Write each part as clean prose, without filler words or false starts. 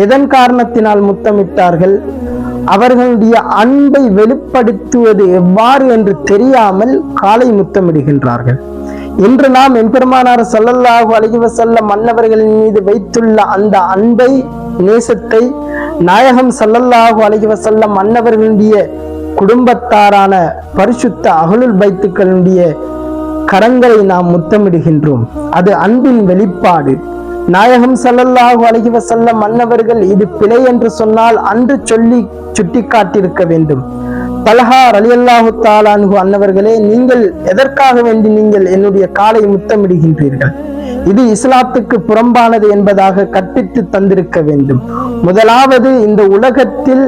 எதன் காரணத்தினால் முத்தமிட்டார்கள்? அவர்களுடைய அன்பை வெளிப்படுத்துவது எவ்வாறு என்று தெரியாமல் காலை முத்தமிடுகின்றார்கள். இன்று நாம் எம்பெருமானார் ஸல்லல்லாஹு அலைஹி வஸல்லம் அன்னவர்களின் மீது வைத்துள்ள அந்த அன்பை, நேசத்தை நாயகம் ஸல்லல்லாஹு அலைஹி வஸல்லம் அன்னவர்களுடைய குடும்பத்தாரான பரிசுத்த அஹ்லுல் பைத்துக்களுடைய கரங்களை நாம் முத்தமிடுகின்றோம். அது அன்பின் வெளிப்பாடு. நாயகம் ஸல்லல்லாஹு அலைஹி வஸல்லம் அன்னவர்கள் இது பிழை என்று சொன்னால் அன்று சொல்லி சுட்டிக்காட்டியிருக்க வேண்டும். தல்ஹா ரலியல்லாஹு தஆலா அன்ஹு அன்னவர்களே, நீங்கள் எதற்காக வேண்டி நீங்கள் என்னுடைய காலை முத்தமிடுகின்றீர்கள்? இது இஸ்லாத்துக்கு புறம்பானது என்பதாக கற்பித்து தந்திருக்க வேண்டும். முதலாவது, இந்த உலகத்தில்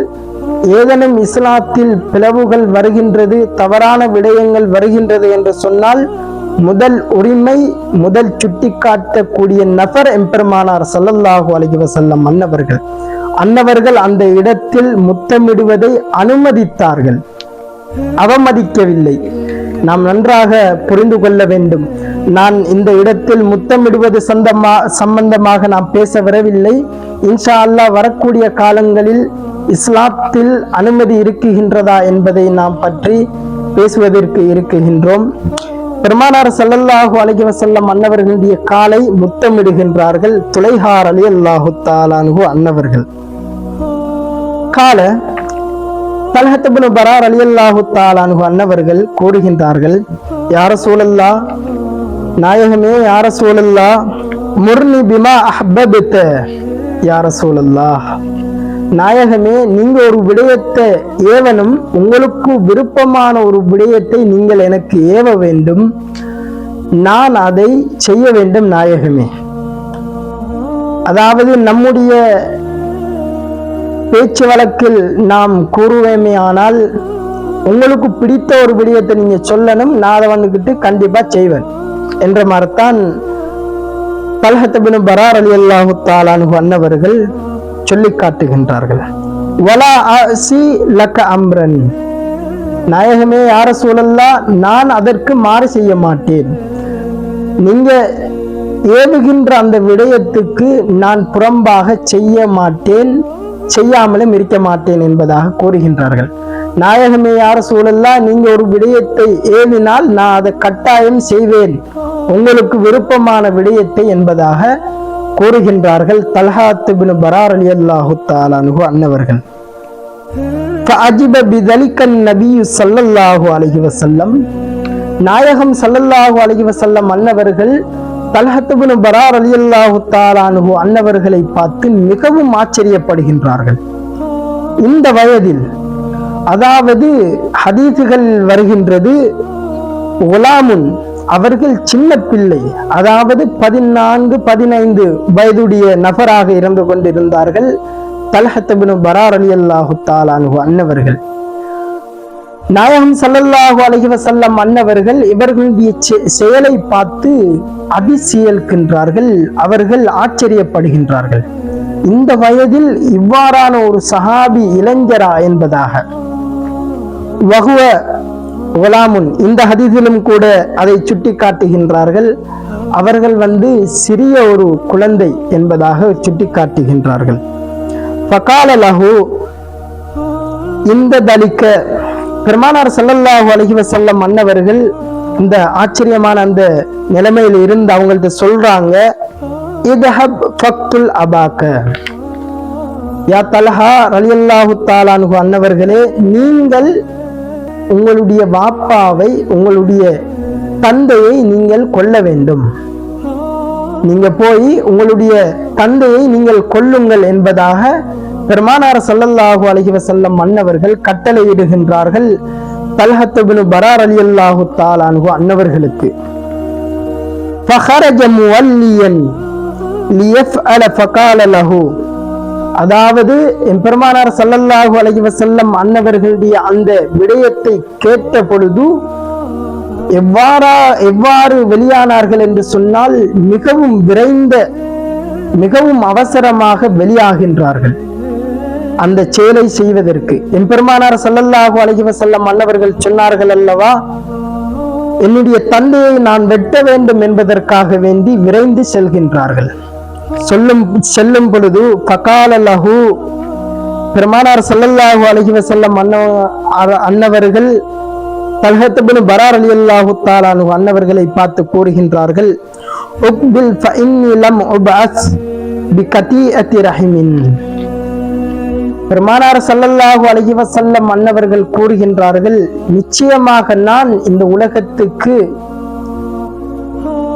ஏதேனும் இஸ்லாத்தில் பிளவுகள் வருகின்றது, தவறான விடயங்கள் வருகின்றது என்று சொன்னால் முதல் உரிமை, முதல் சுட்டிக்காட்டக்கூடிய நபர் எம்பெருமானார் ஸல்லல்லாஹு அலைஹி வஸல்லம் அன்னவர்கள் அந்த இடத்தில் முத்தமிடுவதை அனுமதித்தார்கள், அவமதிக்கவில்லை. நாம் நன்றாக புரிந்து கொள்ள வேண்டும். நான் இந்த இடத்தில் முத்தமிடுவது சம்பந்தமாக நாம் பேச வரவில்லை. இன்ஷா அல்லாஹ் வரக்கூடிய காலங்களில் இஸ்லாத்தில் அனுமதி இருக்குகின்றதா என்பதை நாம் பற்றி பேசுவதற்கு இருக்குகின்றோம். பெருமானார் ஸல்லல்லாஹு அலைஹி வஸல்லம் அன்னவர்களுடைய காலை முத்தமிடுகின்றார்கள் துலைஹா ரலியல்லாஹு தஆலா அன்ஹு அன்னவர்கள். கால தல்ஹத் இப்னு பரா ரலியல்லாஹு தஆலா அன்ஹு அன்னவர்கள் கூறுகின்றார்கள், யா ரசூலல்லாஹ், நாயகமே, யா ரசூலல்லாஹ், முர்னி பிமா அஹ்பப்த. யா ரசூலல்லாஹ், நாயகமே, நீங்க ஒரு விடயத்தை ஏவனும், உங்களுக்கு விருப்பமான ஒரு விடயத்தை நீங்கள் எனக்கு ஏவ வேண்டும், நான் அதை செய்ய வேண்டும் நாயகமே. அதாவது நம்முடைய பேச்சு வழக்கில் நாம் கூறுவேமே, ஆனால் உங்களுக்கு பிடித்த ஒரு விடயத்தை நீங்க சொல்லணும், நான் அதை வந்துகிட்டு கண்டிப்பா செய்வேன் என்ற மாதிரித்தான் தல்ஹத் இப்னு பரா ரலியல்லாஹு தஆலா அன்ஹு அன்னவர்கள் சொல்லி காட்டுகின்றார்கள். வலா அஸி லக அம்ரன். நாயகமே, யா ரசூலல்லாஹ், நான் அதற்கு மாறு செய்ய மாட்டேன். நீங்க ஏவுகின்ற அந்த விடயத்துக்கு நான் புறம்பாக செய்ய மாட்டேன், செய்யாமலும் இருக்க மாட்டேன் என்பதாக கூறுகின்றார்கள். நாயகமே, யா ரசூலல்லாஹ், நீங்க ஒரு விடயத்தை ஏவினால் நான் அதை கட்டாயம் செய்வேன், உங்களுக்கு விருப்பமான விடயத்தை என்பதாக கூறுகின்றார்கள் தல்ஹத் இப்னு பரா ரலியல்லாஹு தஆலா அன்ஹு அன்னவர்கள். ஃபஅஜிப பிதலிக நபி ஸல்லல்லாஹு அலைஹி வஸல்லம். நாயகம் ஸல்லல்லாஹு அலைஹி வஸல்லம் அன்னவர்கள் தல்ஹத் இப்னு பரா ரலியல்லாஹு தஆலா அன்ஹு அன்னவர்களை பார்த்து மிகவும் ஆச்சரியப்படுகின்றார்கள். இந்த வயதில், அதாவது ஹதீஸுகள் வருகின்றது, குலாமுன், அவர்கள் சின்ன பிள்ளை, அதாவது 14-15 வயதுடைய நபராக இருந்து கொண்டிருந்தார்கள் தல்ஹத் இப்னு பரா ரலியல்லாஹு தஆலா அன்ஹு அன்னவர்கள். நாயகம் ஸல்லல்லாஹு அலைஹி வஸல்லம் அன்னவர்கள் இவர்களுடைய செயலை பார்த்து அதிசயிக்கின்றார்கள், அவர்கள் ஆச்சரியப்படுகின்றார்கள். இந்த வயதில் இவ்வாறான ஒரு சஹாபி இளைஞரா என்பதாக. வஹுவ குலாமுன், இந்த ஹதீஸிலும் கூட அதை சுட்டி காட்டுகின்றார்கள். அவர்கள் சிறிய ஒரு குழந்தை என்பதாக சுட்டி காட்டுகின்றார்கள். ஃபகால லஹு இந்த தலிக்க. பெருமானார் ஸல்லல்லாஹு அலைஹி வஸல்லம் அன்னவர்கள் இந்த ஆச்சரியமான அந்த நிலைமையில் இருந்து அவங்கள்ட்ட சொல்றாங்க, இதஹப் ஃபக்துல் அபாக்க. யா தல்ஹா ரலியல்லாஹு தஆலா அன்ஹு அன்னவர்களே, நீங்கள் உங்களுடைய வாப்பாவை, உங்களுடைய தந்தையை நீங்கள் கொல்ல வேண்டும், நீங்க போய் உங்களுடைய தந்தையை நீங்கள் கொல்லுங்கள் என்பதாக பெருமானார் ஸல்லல்லாஹு அலைஹி வஸல்லம் அன்னவர்கள் கட்டளையிடுகின்றார்கள் தல்ஹத் இப்னு பரா ரலியல்லாஹு தஆலா அன்ஹு அன்னவர்களுக்கு. ஃபஹரஜ முவல்லியன் லியஃஅல ஃபகால லஹு. அதாவது பெருமானார் ஸல்லல்லாஹு அலைஹி வஸல்லம் அன்னவர்களுடைய அந்த விடயத்தை கேட்ட பொழுது எவ்வாறு வெளியானார்கள் என்று சொன்னால், மிகவும் விரைந்த, மிகவும் அவசரமாக வெளியாகின்றார்கள் அந்த செயலை செய்வதற்கு. எம்பெருமானார் ஸல்லல்லாஹு அலைஹி வஸல்லம் அன்னவர்கள் சொன்னார்கள் அல்லவா, என்னுடைய தந்தையை நான் வெட்ட வேண்டும் என்பதற்காக வேண்டி விரைந்து செல்கின்றார்கள். செல்லும் பொழுது ஃபகால லஹு, பெருமானார் ஸல்லல்லாஹு அலைஹி வஸல்லம் அன்னவர்கள் தல்ஹத் இப்னு பரா ரலியல்லாஹு தஆலா அன்ஹு அன்னவர்களை பார்த்து கூறுகின்றார்கள், உக்பில் ஃபஇன்னி லம் உபஅஸ் பிகதீஅத்தி ரஹிமின். பெருமானார் ஸல்லல்லாஹு அலைஹி வஸல்லம் அன்னவர்கள் கூறுகின்றார்கள், நிச்சயமாக நான் இந்த உலகத்துக்கு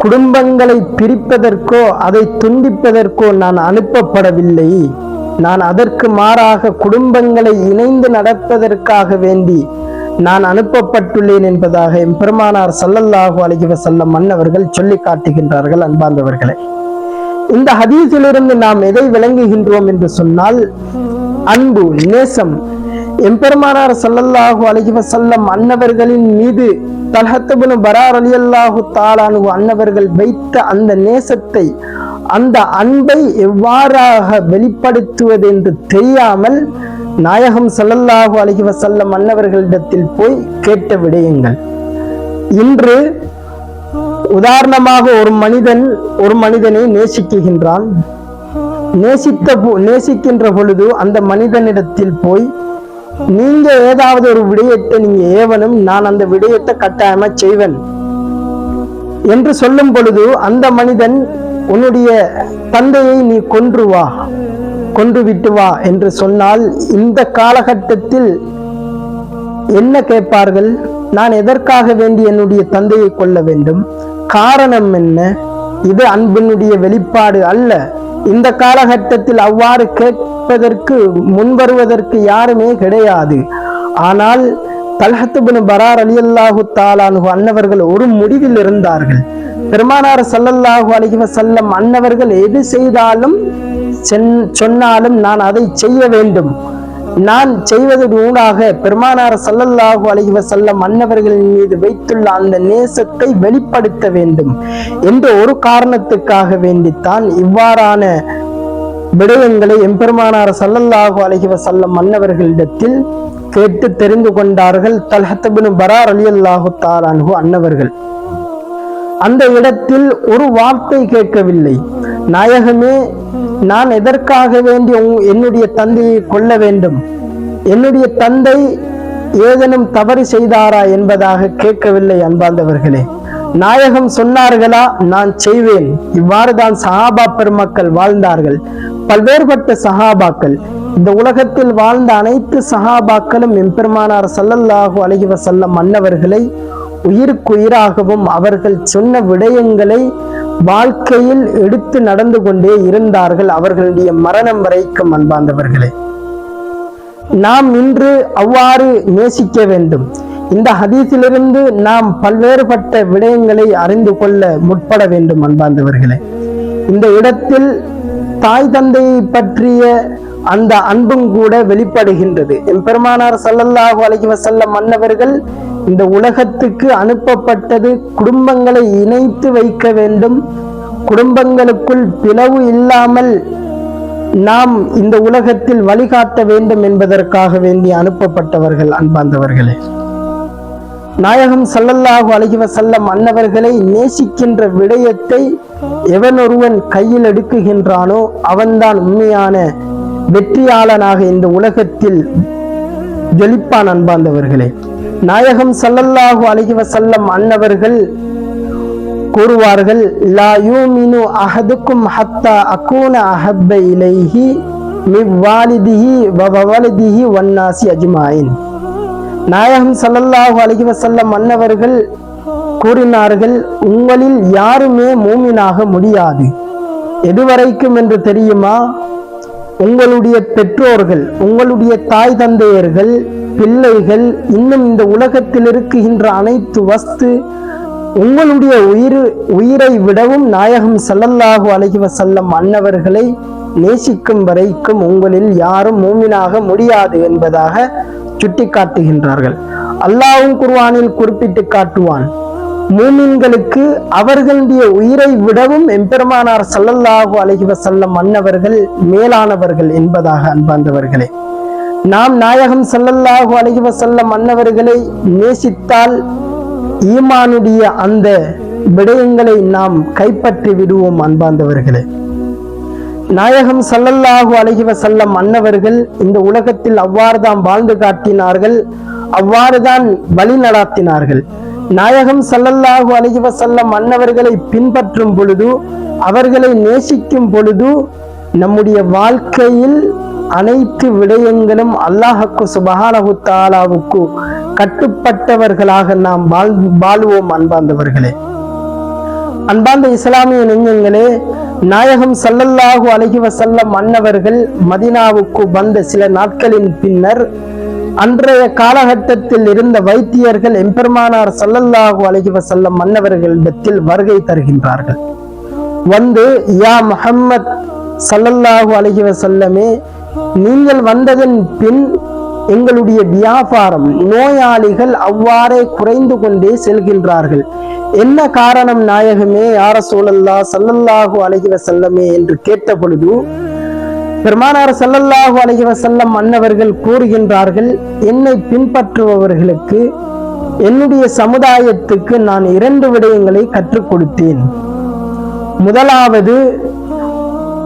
குடும்பங்களை பிரிப்பதற்கோ அதை துண்டிப்பதற்கோ நான் அனுப்பப்படவில்லை. நான் அதற்கு மாறாக குடும்பங்களை இணைந்து நடப்பதற்காக வேண்டி நான் அனுப்பப்பட்டுள்ளேன் என்பதாக பெருமானார் ஸல்லல்லாஹு அலைஹி வஸல்லம் அன்னவர்கள் சொல்லி காட்டுகின்றார்கள். அன்பார்ந்தவர்களே, இந்த ஹதீஸிலிருந்து நாம் எதை விளங்குகின்றோம் என்று சொன்னால், அன்பு, நேசம். எம்பெருமானார் ஸல்லல்லாஹு அலைஹி வஸல்லம் அன்னவர்களின் மீது தல்ஹத் இப்னு பரா ரலியல்லாஹு தஆலா அன்ஹு அன்னவர்கள் வைத்த அந்த நேசத்தை, அந்த அன்பை எவ்வாறாக வெளிப்படுத்துவது என்று தெரியாமல் நாயகம் ஸல்லல்லாஹு அலைஹி வஸல்லம் அன்னவர்களிடத்தில் போய் கேட்ட விடயங்கள். இன்று உதாரணமாக ஒரு மனிதனை நேசிக்கின்றான். நேசிக்கின்ற பொழுது அந்த மனிதனிடத்தில் போய் நீங்க ஏதாவது ஒரு விடயத்தை நீங்க ஏவனும், நான் அந்த விடயத்தை கட்டாயமா செய்வேன் என்று சொல்லும் பொழுது அந்த மனிதன், உன்னுடைய தந்தையை நீ கொன்று விட்டு வா என்று சொன்னால் இந்த காலகட்டத்தில் என்ன கேட்பார்கள்? நான் எதற்காக வேண்டி என்னுடைய தந்தையை கொல்ல வேண்டும்? காரணம் என்ன? இது அன்பினுடைய வெளிப்பாடு அல்ல. இந்த காலகட்டத்தில் அவ்வாறு கேட்பதற்கு முன்வருவதற்கு யாருமே கிடையாது. ஆனால் தல்ஹத் இப்னு பரா ரலியல்லாஹு தஆலா அன்ஹு அன்னவர்கள் ஒரு முடிவில் இருந்தார்கள். பெருமானார் ஸல்லல்லாஹு அலைஹி வஸல்லம் அன்னவர்கள் எது செய்தாலும் சொன்னாலும் நான் அதை செய்ய வேண்டும், நான் செய்வதன் ஊடாக பெருமானார் ஸல்லல்லாஹு அலைஹி வஸல்லம் அன்னவர்களின் மீது வைத்துள்ள அந்த நேசத்தை வெளிப்படுத்த வேண்டும் என்ற ஒரு காரணத்துக்காக வேண்டித்தான் இவ்வாறான விடயங்களை எம்பெருமானார் ஸல்லல்லாஹு அலைஹி வஸல்லம் அன்னவர்களிடத்தில் கேட்டு தெரிந்து கொண்டார்கள் தல்ஹத் இப்னு பரா ரலியல்லாஹு தஆலா அன்ஹு அன்னவர்கள். அந்த இடத்தில் ஒரு வார்த்தை கேட்கவில்லை, நாயகமே நான் எதற்காக வேண்டி என்னுடைய தந்தையை கொல்ல வேண்டும், என்னுடைய தந்தை ஏதேனும் தவறு செய்தாரா என்பதாக கேட்கவில்லை. அன்பார்ந்தவர்களே, நாயகம் சொன்னார்களா, நான் செய்வேன். இவ்வாறு தான் சஹாபா பெருமக்கள் வாழ்ந்தார்கள். பல்வேறுபட்ட சஹாபாக்கள், இந்த உலகத்தில் வாழ்ந்த அனைத்து சஹாபாக்களும் எம்பெருமானார் ஸல்லல்லாஹு அலைஹி வஸல்லம் அன்னவர்களை உயிருக்குயிராகவும் அவர்கள் சொன்ன விடயங்களை வாழ்க்கையில் எடுத்து நடந்து கொண்டே இருந்தார்கள், அவர்களுடைய மரணம் வரைக்கும். அன்பார்ந்தவர்களே, நாம் இன்று அவ்வாறு நேசிக்க வேண்டும். இந்த ஹதீஸிலிருந்து நாம் பல்வேறுபட்ட விடயங்களை அறிந்து கொள்ள முற்பட வேண்டும். அன்பார்ந்தவர்களே, இந்த இடத்தில் தாய் தந்தையை பற்றிய அந்த அன்பும் கூட வெளிப்படுகின்றது. எம்பெருமானார் ஸல்லல்லாஹு அலைஹி வஸல்லம் அன்னவர்கள் இந்த உலகத்துக்கு அனுப்பப்பட்டது குடும்பங்களை இணைத்து வைக்க வேண்டும், குடும்பங்களுக்குள் பிளவு இல்லாமல் நாம் இந்த உலகத்தில் வழிகாட்ட வேண்டும் என்பதற்காக வேண்டி அனுப்பப்பட்டவர்கள். அன்பார்ந்தவர்களே, நாயகம் ஸல்லல்லாஹு அலைஹி வஸல்லம் அன்னவர்களை நேசிக்கின்ற விடயத்தை எவன் ஒருவன் கையில் எடுக்குகின்றானோ அவன்தான் உண்மையான வெற்றியாளனாக இந்த உலகத்தில் ஜொலிப்பான். அன்பார்ந்தவர்களே, நாயகம் ஸல்லல்லாஹு அலைஹி வஸல்லம் அன்னவர்கள் கூறுவார்கள், லா யூமினு அஹதுக்கும் ஹத்தா அகூன அஹப்ப இலைஹி மின் வாலிதிஹி வ வலதிஹி வன்னாசி அஜ்மாயின். நாயகம் ஸல்லல்லாஹு அலைஹி வஸல்லம் அன்னவர்கள் கூறினார்கள், உங்களில் யாருமே மூமினாக முடியாது. எதுவரைக்கும் என்று தெரியுமா? உங்களுடைய பெற்றோர்கள், உங்களுடைய தாய் தந்தையர்கள், பிள்ளைகள், இன்னும் இந்த உலகத்தில் இருக்குகின்ற அனைத்து வஸ்து உங்களுடைய உயிரை விடவும் நாயகம் ஸல்லல்லாஹு அலைஹி வஸல்லம் அன்னவர்களை நேசிக்கும் வரைக்கும் உங்களில் யாரும் மூமினாக முடியாது என்பதாக சுட்டி காட்டுகின்றார்கள். அல்லாஹ்வும் குர்ஆனில் குறிப்பிட்டு காட்டுவான், மூமின்களுக்கு அவர்களுடைய உயிரை விடவும் எம்பெருமானார் ஸல்லல்லாஹு அலைஹி வஸல்லம் அன்னவர்கள் மேலானவர்கள் என்பதாக. அன்பார்ந்தவர்களே, நாம் நாயகம் ஸல்லல்லாஹு அலைஹி வஸல்லம் அன்னவர்களை நேசித்தால் ஈமானுடைய அந்த விடயங்களை நாம் கைப்பற்றி விடுவோம். அன்பார்ந்தவர்களே, நாயகம் ஸல்லல்லாஹு அலைஹி வஸல்லம் அன்னவர்கள் இந்த உலகத்தில் அவ்வாறுதான் வாழ்ந்து காட்டினார்கள், அவ்வாறுதான் வழி நடாத்தினார்கள். நாயகம் ஸல்லல்லாஹு அலைஹி வஸல்லம் அன்னவர்களை பின்பற்றும் பொழுது, அவர்களை நேசிக்கும் பொழுது நம்முடைய வாழ்க்கையில் அனைத்து விடயங்களும் அல்லாஹ்வுக்கு சுப்ஹானஹு தஆலாவுக்கு கட்டுப்பட்டவர்களாக நாம் வாழ்வோம். அன்பார்ந்தவர்களே, அன்பார்ந்த இஸ்லாமிய நெஞ்சங்களே, நாயகம் ஸல்லல்லாஹு அலைஹி வஸல்லம் அன்னவர்கள் மதீனாவுக்கு வந்த சில நாட்களின் பின்னர் அன்றைய காலகட்டத்தில் இருந்த வைத்தியர்கள் எம்பெருமானார் ஸல்லல்லாஹு அலைஹி வஸல்லம் அன்னவர்களிடத்தில் வருகை தருகின்றார்கள். வந்து, யா முஹம்மத் ஸல்லல்லாஹு அலைஹி வஸல்லமே, நீங்கள் வந்ததன் பின் எங்களுடைய வியாபாரம், நோயாளிகள் அவ்வாறே குறைந்து கொண்டே செல்கின்றார்கள். என்ன காரணம் நாயகமே, யா ரசூலல்லாஹ் ஸல்லல்லாஹு அலைஹி வஸல்லமே என்று கேட்ட பொழுது பெருமானார் ஸல்லல்லாஹு அலைஹி வஸல்லம் அன்னவர்கள் கூறுகின்றார்கள், என்னை பின்பற்றுபவர்களுக்கு, என்னுடைய சமுதாயத்துக்கு நான் 2 விடயங்களை கற்றுக் கொடுத்தேன். முதலாவது,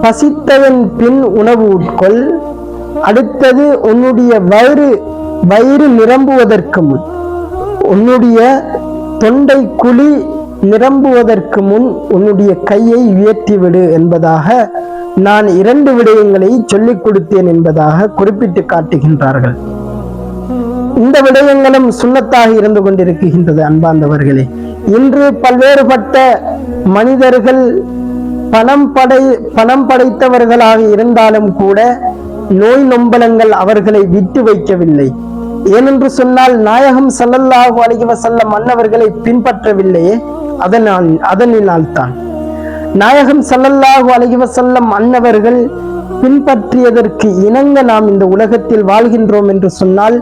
பசித்தவன் பின் உணவு உட்கொள். அடுத்தது, உன்னுடைய வயிறு நிரம்புவதற்கு முன், உன்னுடைய தொண்டை குழி நிரம்புவதற்கு முன் உன்னுடைய கையை உயர்த்திவிடு என்பதாக நான் 2 விடயங்களை சொல்லிக் கொடுத்தேன் என்பதாக குறிப்பிட்டு காட்டுகின்றார்கள். இந்த விடயங்களும் சுன்னத்தாக இருந்து கொண்டிருக்கின்றது. அன்பார்ந்தவர்களே, இன்று பல்வேறுபட்ட மனிதர்கள் பணம் படைத்தவர்களாக இருந்தாலும் கூட நோய் நொம்பலங்கள் அவர்களை விட்டு வைக்கவில்லை. ஏனென்று சொன்னால், நாயகம் ஸல்லல்லாஹு அலைஹி வஸல்லம் அன்னவர்களை பின்பற்றவில்லையே, அதனால் தான். நாயகம் ஸல்லல்லாஹு அலைஹி வஸல்லம் அன்னவர்கள் பின்பற்றியதற்கு இணங்க நாம் இந்த உலகத்தில் வாழ்கின்றோம் என்று சொன்னால்,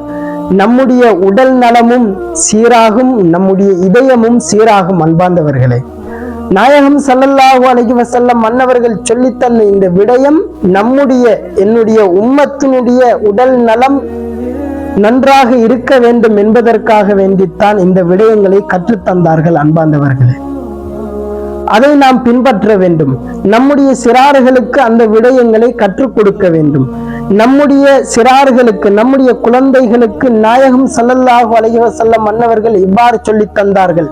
நம்முடைய உடல் நலமும் சீராகும், நம்முடைய இதயமும் சீராகும். அன்பார்ந்தவர்களே, நாயகம் ஸல்லல்லாஹு அலைஹி வஸல்லம் அன்னவர்கள் சொல்லித்தந்த இந்த விடயம் என்னுடைய உம்மத்தினுடைய உடல் நலம் நன்றாக இருக்க வேண்டும் என்பதற்காக வேண்டித்தான் இந்த விடயங்களை கற்றுத்தந்தார்கள். அன்பார்ந்தவர்களே, அதை நாம் பின்பற்ற வேண்டும். நம்முடைய சிறார்களுக்கு அந்த விடயங்களை கற்றுக் கொடுக்க வேண்டும். நம்முடைய சிறார்களுக்கு, நம்முடைய குழந்தைகளுக்கு நாயகம் ஸல்லல்லாஹு அலைஹி வஸல்லம் அன்னவர்கள் இவ்வாறு சொல்லி தந்தார்கள்,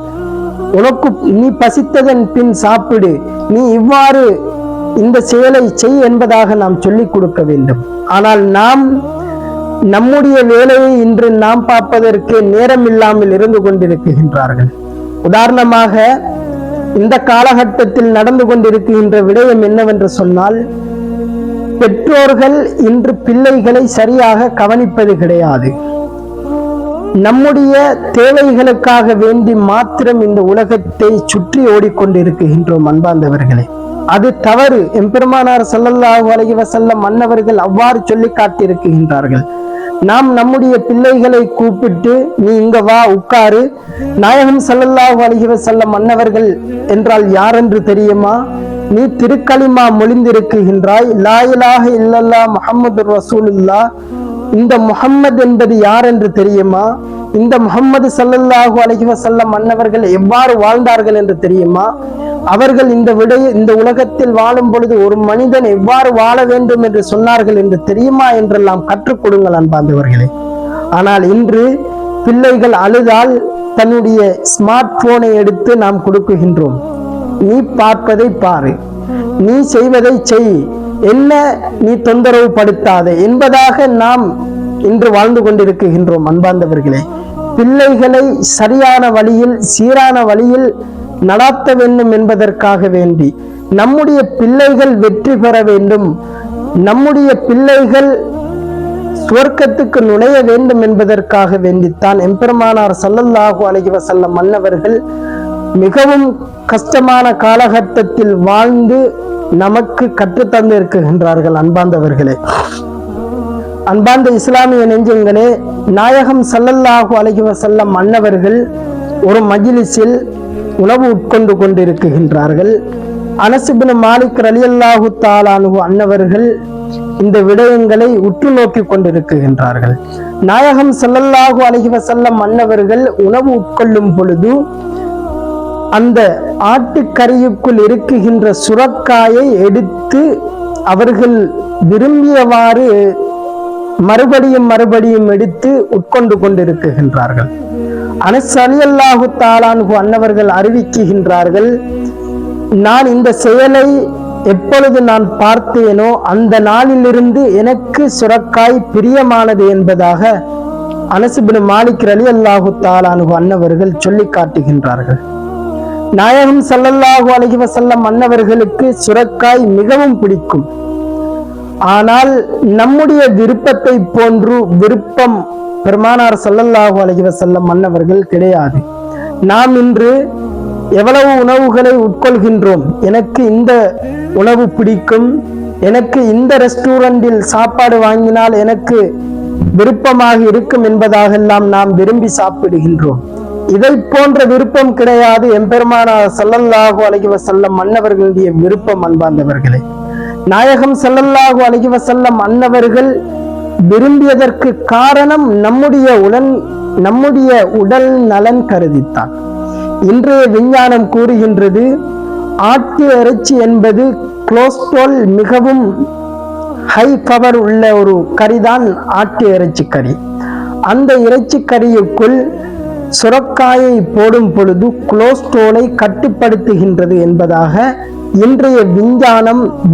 நீ பசித்ததன் பின் சாப்பிடு, நீ இவ்வாறு இந்த செயலை செய் என்பதாக நாம் சொல்லிக் கொடுக்க வேண்டும். ஆனால் நாம் நம்முடைய வேலையை இன்று நாம் பார்ப்பதற்கு நேரம் இல்லாமல் இருந்து கொண்டிருக்கின்றார்கள். உதாரணமாக, இந்த காலகட்டத்தில் நடந்து கொண்டிருக்கின்ற விடயம் என்னவென்று சொன்னால், பெற்றோர்கள் இன்று பிள்ளைகளை சரியாக கவனிப்பது கிடையாது. நம்முடைய தேவைகளுக்காக வேண்டி மாத்திரம் இந்த உலகத்தை சுற்றி ஓடிக்கொண்டிருக்கின்றோம். அன்பார்ந்தவர்களே, அது தவறு. எம்பெருமானார் ஸல்லல்லாஹு அலைஹி வஸல்லம் அன்னவர்கள் அவ்வாறு சொல்லி காட்டியிருக்கின்றார்கள். நாம் நம்முடைய பிள்ளைகளை கூப்பிட்டு, நீ இங்க வா, உட்காரு. நாயகம் ஸல்லல்லாஹு அலைஹி வஸல்லம் அன்னவர்கள் என்றால் யார் என்று தெரியுமா? நீ திருக்கலிமா மொழிந்திருக்கின்றாய், லா இலாஹ இல்லல்லாஹ் முஹம்மதுர் ரசூலுல்லாஹ். இந்த முஹம்மது என்பது யார் என்று தெரியுமா? இந்த முஹம்மது ஸல்லல்லாஹு அலைஹி வஸல்லம் அன்னவர்கள் எவ்வாறு வாழ்ந்தார்கள் என்று தெரியுமா? அவர்கள் இந்த உலகத்தில் வாழும் பொழுது ஒரு மனிதன் எவ்வாறு வாழ வேண்டும் என்று சொன்னார்கள் என்று தெரியுமா என்றெல்லாம் கற்றுக் கொடுங்கள் அன்பார்ந்தவர்களே. ஆனால் இன்று பிள்ளைகள் அழுதால் தன்னுடைய ஸ்மார்ட் போனை எடுத்து நாம் கொடுக்குகின்றோம். நீ பார்ப்பதை பாரு, நீ செய்வதை செய், என்ன நீ தொந்தரவு படுத்தாதே என்பதாக நாம் இன்று வாழ்ந்து கொண்டிருக்கின்றோம். அன்பார்ந்தவர்களே, பிள்ளைகளை சரியான வழியில், சீரான வழியில் நடாத்த வேண்டும் என்பதற்காக வேண்டி, நம்முடைய பிள்ளைகள் வெற்றி பெற வேண்டும், நம்முடைய பிள்ளைகள் சுவர்க்கத்துக்கு நுழைய வேண்டும் என்பதற்காக வேண்டித்தான் எம்பெருமானார் ஸல்லல்லாஹு அலைஹி வஸல்லம் அன்னவர்கள் மிகவும் கஷ்டமான காலகட்டத்தில் வாழ்ந்து நமக்கு கற்றுத்தந்து இருக்கின்றார்கள். அன்பார்ந்தவர்களே, அன்பார்ந்த இஸ்லாமிய நெஞ்சங்களே, நாயகம் ஸல்லல்லாஹு அலைஹி வஸல்லம் அன்னவர்கள் ஒரு மஜ்லிஸில் உணவு உட்கொண்டு கொண்டிருக்கின்றார்கள். அனஸ் இப்னு மாலிக் ரலியல்லாஹு தஆலா அன்ஹு அன்னவர்கள் இந்த விடயங்களை உற்று நோக்கி கொண்டிருக்கின்றார்கள். நாயகம் ஸல்லல்லாஹு அலைஹி வஸல்லம் அன்னவர்கள் உணவு உட்கொள்ளும் பொழுது அந்த ஆட்டுக்கறியுக்குள் இருக்குகின்ற சுரக்காயை எடுத்து அவர்கள் விரும்பியவாறு மறுபடியும் எடுத்து உட்கொண்டு கொண்டிருக்கின்றார்கள். அனஸ் ரலியல்லாஹு தஆலா அன்ஹு அன்னவர்கள் அறிவிக்கின்றார்கள், நான் இந்த செயலை எப்பொழுது நான் பார்த்தேனோ அந்த நாளிலிருந்து எனக்கு சுரக்காய் பிரியமானது என்பதாக அனஸ் இப்னு மாலிக் ரலியல்லாஹு தஆலா அன்ஹு அன்னவர்கள் சொல்லி காட்டுகின்றார்கள். நாயகம் ஸல்லல்லாஹு அலைஹி வஸல்லம் அன்னவர்களுக்கு சுரக்காய் மிகவும் பிடிக்கும். ஆனால் நம்முடைய விருப்பத்தை போன்று விருப்பம் பெருமானார் ஸல்லல்லாஹு அலைஹி வஸல்லம் அன்னவர்கள் கிடையாது. நாம் இன்று எவ்வளவு உணவுகளை உட்கொள்கின்றோம், எனக்கு இந்த உணவு பிடிக்கும், எனக்கு இந்த ரெஸ்டாரண்டில் சாப்பாடு வாங்கினால் எனக்கு விருப்பமாக இருக்கும் என்பதாக எல்லாம் நாம் விரும்பி சாப்பிடுகின்றோம். இதை போன்ற விருப்பம் கிடையாது எம்பெருமானார் ஸல்லல்லாஹு அலைஹி வஸல்லம் அன்னவர்களுடைய விருப்பம். அன்பார்ந்தவர்களே, நாயகம் ஸல்லல்லாஹு அலைஹி வஸல்லம் அன்னவர்கள் விரும்பியதற்கு காரணம் நம்முடைய உடல் நலன் கருதித்தான். இன்றைய விஞ்ஞானம் கூறுகின்றது, ஆட்டு இறைச்சி என்பது கொலஸ்ட்ரால் மிகவும் ஹை பவர் உள்ள ஒரு கறிதான் ஆட்டு இறைச்சி கறி. அந்த இறைச்சி கறியுக்குள் சுரக்காயை போடும் பொழுது கொலஸ்ட்ராலை கட்டுப்படுத்துகின்றது என்பதாக இன்றைய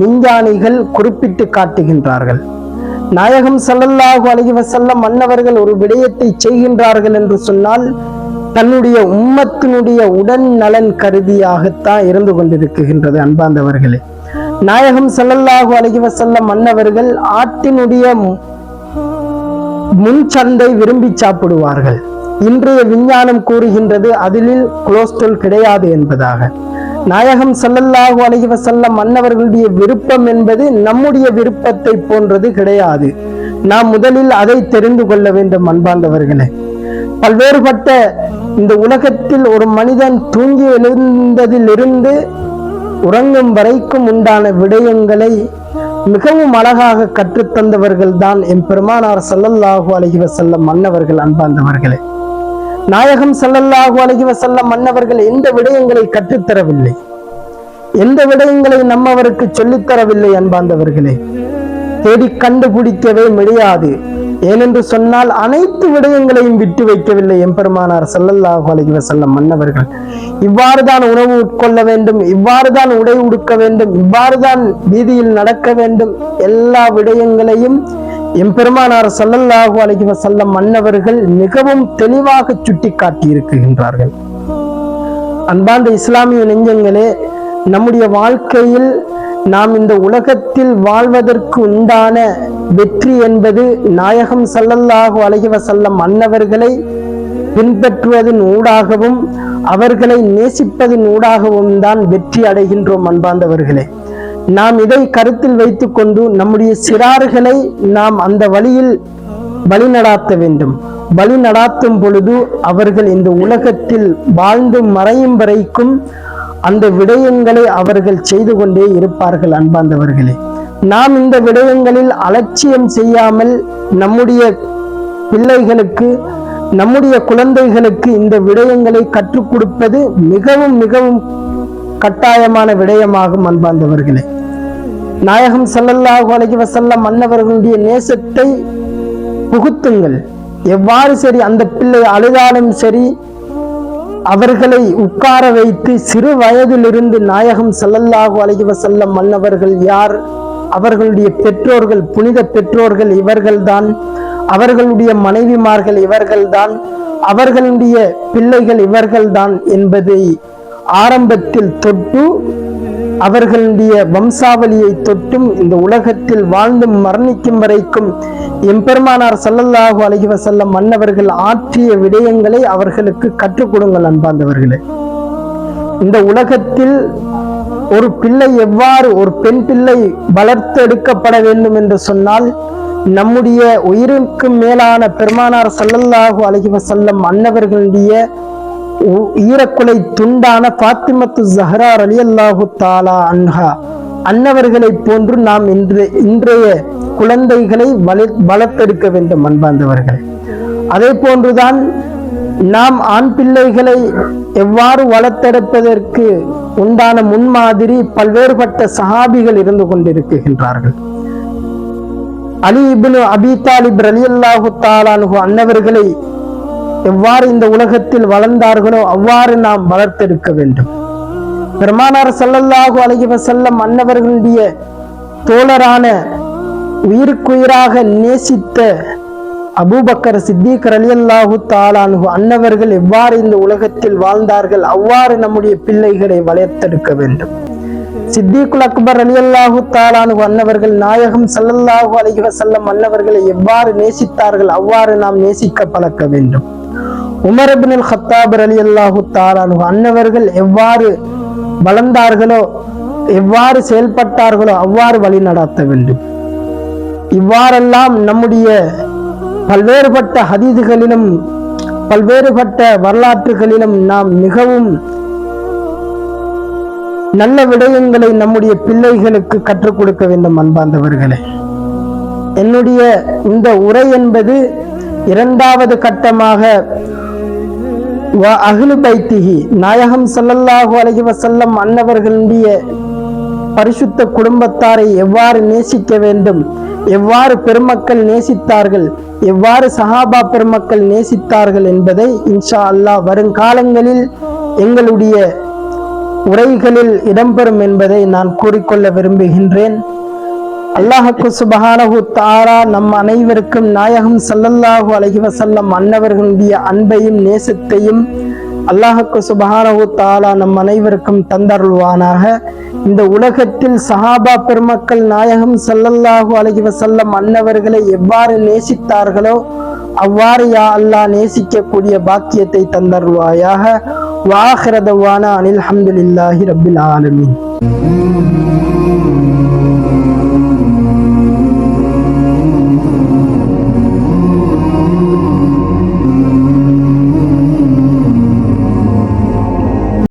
விஞ்ஞானிகள் குறிப்பிட்டு காட்டுகின்றார்கள். நாயகம் ஸல்லல்லாஹு அலைஹி வஸல்லம் அன்னவர்கள் ஒரு விடயத்தை செய்கின்றார்கள் என்று சொன்னால் தன்னுடைய உம்மத்தினுடைய உடல் நலன் கருதியாகத்தான் இருந்து கொண்டிருக்கின்றது. அன்பார்ந்தவர்களே, நாயகம் ஸல்லல்லாஹு அலைஹி வஸல்லம் அன்னவர்கள் ஆட்டினுடைய முன்சந்தை விரும்பி சாப்பிடுவார்கள். இன்றைய விஞ்ஞானம் கூறுகின்றது அதில் கொலஸ்ட்ரால் கிடையாது என்பதாக. நாயகம் ஸல்லல்லாஹு அலைஹி வஸல்லம் அன்னவர்களுடைய விருப்பம் என்பது நம்முடைய விருப்பத்தை போன்றது கிடையாது. நாம் முதலில் அதை தெரிந்து கொள்ள வேண்டும். அன்பார்ந்தவர்களே, பல்வேறுபட்ட இந்த உலகத்தில் ஒரு மனிதன் தூங்கி எழுந்ததிலிருந்து உறங்கும் வரைக்கும் உண்டான விடயங்களை மிகவும் அழகாக கற்றுத்தந்தவர்கள் தான் எம்பெருமானார் ஸல்லல்லாஹு அலைஹி வஸல்லம் அன்னவர்கள். அன்பார்ந்தவர்களே, நாயகம் ஸல்லல்லாஹு அலைஹி வஸல்லம் அன்னவர்கள் எந்த விடயங்களை கற்றுத்தரவில்லை, எந்த விடயங்களை நம்மவருக்கு சொல்லித்தரவில்லை. அன்பார்ந்தவர்களே, தேடி கண்டுபிடிக்கவே முடியாது. ஏனென்று சொன்னால் அனைத்து விடயங்களையும் விட்டு வைக்கவில்லை எம்பெருமானார் ஸல்லல்லாஹு அலைஹி வஸல்லம் அன்னவர்கள். இவ்வாறுதான் உணவு உட்கொள்ள வேண்டும், இவ்வாறுதான் உடை உடுக்க வேண்டும், இவ்வாறுதான் வீதியில் நடக்க வேண்டும், எல்லா விடயங்களையும் எம்பெருமானார் ஸல்லல்லாஹு அலைஹி வஸல்லம் அன்னவர்கள் மிகவும் தெளிவாக சுட்டி காட்டி இருக்கின்றார்கள். அன்பார்ந்த இஸ்லாமிய நெஞ்சங்களே, நம்முடைய வாழ்க்கையில் நாம் இந்த உலகத்தில் வாழ்வதற்கு உண்டான வெற்றி என்பது நாயகம் ஸல்லல்லாஹு அலைஹி வஸல்லம் அன்னவர்களை பின்பற்றுவதன் ஊடாகவும் அவர்களை நேசிப்பதன் ஊடாகவும் தான் வெற்றி அடைகின்றோம். அன்பார்ந்தவர்களே, நாம் இதை கருத்தில் வைத்துக் கொண்டு நம்முடைய சிறார்களை நாம் அந்த வழியில் வழிநடாத்த வேண்டும். வழிநடாத்தும் பொழுது அவர்கள் இந்த உலகத்தில் வாழ்ந்து மறையும் வரைக்கும் அந்த விடயங்களை அவர்கள் செய்து கொண்டே இருப்பார்கள். அன்பார்ந்தவர்களே, நாம் இந்த விடயங்களில் அலட்சியம் செய்யாமல் நம்முடைய பிள்ளைகளுக்கு, நம்முடைய குழந்தைகளுக்கு இந்த விடயங்களை கற்றுக் கொடுப்பது மிகவும் மிகவும் கட்டாயமான விடயமாகும். அன்பார்ந்தவர்களே, நாயகம் ஸல்லல்லாஹு அலைஹி வஸல்லம் அன்னவர்களுடைய நேசத்தை புகுத்துங்கள். எவ்வாறு சரி, அந்த பிள்ளை அழுதாலும் சரி, அவர்களை உட்கார வைத்து சிறு வயதிலிருந்து நாயகம் ஸல்லல்லாஹு அலைஹி வஸல்லம் அன்னவர்கள் யார், அவர்களுடைய பெற்றோர்கள், புனித பெற்றோர்கள் இவர்கள்தான், அவர்களுடைய மனைவிமார்கள் இவர்கள்தான், அவர்களுடைய பிள்ளைகள் இவர்கள்தான் என்பதை ஆரம்பத்தில் தொட்டு அவர்களுடைய வம்சாவளியை தொட்டும் இந்த உலகத்தில் வாழ்ந்து மரணிக்கும் வரைக்கும் எம்பெருமானார் ஸல்லல்லாஹு அலைஹி வஸல்லம் அன்னவர்கள் ஆற்றிய விடயங்களை அவர்களுக்கு கற்றுக் கொடுங்கள். அன்பார்ந்தவர்களே, இந்த உலகத்தில் ஒரு பிள்ளை எவ்வாறு, ஒரு பெண் பிள்ளை வளர்த்தெடுக்கப்பட வேண்டும் என்று சொன்னால், நம்முடைய உயிருக்கு மேலான பெருமானார் ஸல்லல்லாஹு அலைஹி வஸல்லம் அன்னவர்களுடைய ஈரக்குலை துண்டான ஃபாத்திமத்து ஸஹ்ரா ரலியல்லாஹு தஆலா அன்ஹா அன்னவர்களை போன்று நாம் இன்றைய குழந்தைகளை வளர்த்தெடுக்க வேண்டும். அன்பார்ந்தவர்கள், அதே போன்றுதான் நாம் ஆண் பிள்ளைகளை எவ்வாறு வளர்த்தெடுப்பதற்கு உண்டான முன்மாதிரி பல்வேறுபட்ட சஹாபிகள் இருந்து கொண்டிருக்கின்றார்கள். அலி இப்னு அபி தாலிப் ரலியல்லாஹு தஆலா அன்ஹு அன்னவர்களை எவ்வாறு இந்த உலகத்தில் வளர்ந்தார்களோ அவ்வாறு நாம் வளர்த்தெடுக்க வேண்டும். பெருமானார் ஸல்லல்லாஹு அலைஹி வஸல்லம் அன்னவர்களுடைய தோழரான உயிருக்குயிராக நேசித்த அபூபக்கர் சித்திக் ரலியல்லாஹு தஆலா அன்ஹு அன்னவர்கள் எவ்வாறு இந்த உலகத்தில் வாழ்ந்தார்கள் அவ்வாறு நம்முடைய பிள்ளைகளை வளர்த்தெடுக்க வேண்டும். சித்திகுல் அக்பர் ரலியல்லாஹு தஆலா அன்ஹு அன்னவர்கள் நாயகம் ஸல்லல்லாஹு அலைஹி வஸல்லம் அன்னவர்களை எவ்வாறு நேசித்தார்கள் அவ்வாறு நாம் நேசிக்க பழக்க வேண்டும். உமர் இப்னுல் கத்தாப் ரலியல்லாஹு தஆலா அன்ஹு அன்னவர்கள் எவ்வாறு வளர்ந்தார்களோ எவ்வாறு செயல்பட்டார்களோ அவ்வாறு வழி நடாத்த வேண்டும். இவ்வாறெல்லாம் நம்முடைய பல்வேறுபட்ட ஹதீதுகளிலும் பல்வேறுபட்ட வரலாற்றுகளிலும் நாம் மிகவும் நல்ல விடயங்களை நம்முடைய பிள்ளைகளுக்கு கற்றுக் கொடுக்க வேண்டும். அன்பார்ந்தவர்களே, என்னுடைய இந்த உரை என்பது இரண்டாவது கட்டமாக அஹ்லு பைத்திஹி நாயகம் ஸல்லல்லாஹு அலைஹி வஸல்லம் அன்னவர்களுடைய பரிசுத்த குடும்பத்தாரை எவ்வாறு நேசிக்க வேண்டும், எவ்வாறு பெருமக்கள் நேசித்தார்கள், எவ்வாறு சஹாபா பெருமக்கள் நேசித்தார்கள் என்பதை இன்ஷா அல்லாஹ் வருங்காலங்களில் எங்களுடைய உரைகளில் இடம்பெறும் என்பதை நான் கூறிக்கொள்ள விரும்புகின்றேன். அல்லாஹ்வுக்கு சுப்ஹானஹு தஆலா நம் அனைவருக்கும் நாயகம் ஸல்லல்லாஹு அலைஹி வஸல்லம் அன்னவர்களுடைய அன்பையும் நேசத்தையும் அல்லாஹ்வுக்கு சுப்ஹானஹு தஆலா நம் அனைவருக்கும் தந்தருள்வானாக. இந்த உலகத்தில் சஹாபா பெருமக்கள் நாயகம் ஸல்லல்லாஹு அலைஹி வஸல்லம் அன்னவர்களை எவ்வாறு நேசித்தார்களோ அவ்வாறு யா அல்லாஹ் நேசிக்கக்கூடிய பாக்கியத்தை தந்தருள்வாயாக. வ ஆகிரு தஅவானா அனில் ஹம்துலில்லாஹி ரப்பில் ஆலமீன்.